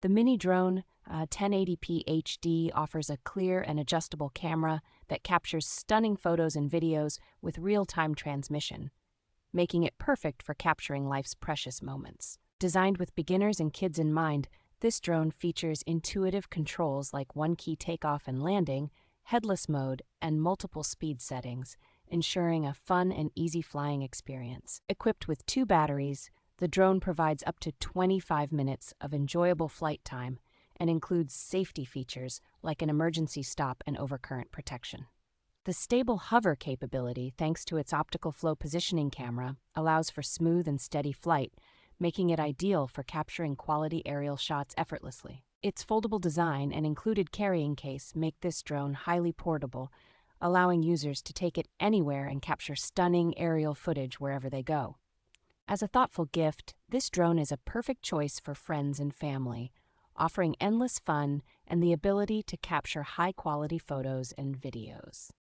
The mini drone 1080p HD offers a clear and adjustable camera that captures stunning photos and videos with real-time transmission, making it perfect for capturing life's precious moments. Designed with beginners and kids in mind, this drone features intuitive controls like one-key takeoff and landing, headless mode, and multiple speed settings, ensuring a fun and easy flying experience. Equipped with 2 batteries, the drone provides up to 25 minutes of enjoyable flight time and includes safety features like an emergency stop and overcurrent protection. The stable hover capability, thanks to its optical flow positioning camera, allows for smooth and steady flight, making it ideal for capturing quality aerial shots effortlessly. Its foldable design and included carrying case make this drone highly portable, allowing users to take it anywhere and capture stunning aerial footage wherever they go. As a thoughtful gift, this drone is a perfect choice for friends and family, offering endless fun and the ability to capture high-quality photos and videos.